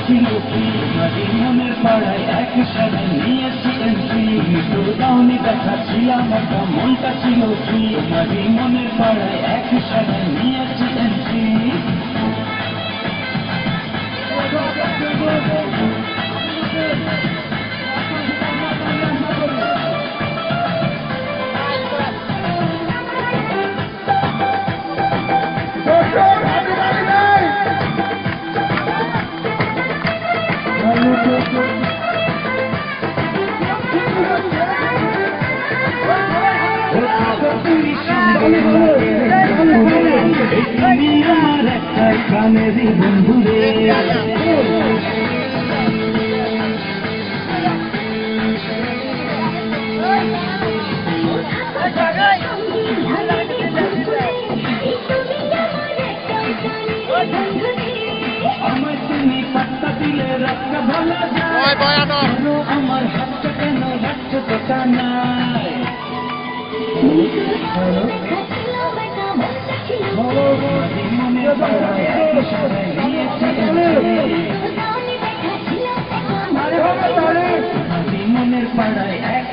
ছিল কি মনের পাড়ায় এক সাথে নিয়েছি এন্ট্রি তো দাউনি দেখা ছিলাম একটা মনটা ছিল কি মনের পাড়ায় এক সাথে নিয়েছি এন্ট্রি আমার একটা কানেরই বন্ধুরে আমায় তুমি পাত্তা দিলে রাস্তা ভালো যায় আমার হাতটা কেন রাখছো তো কানায় মনের পাড়ায় এক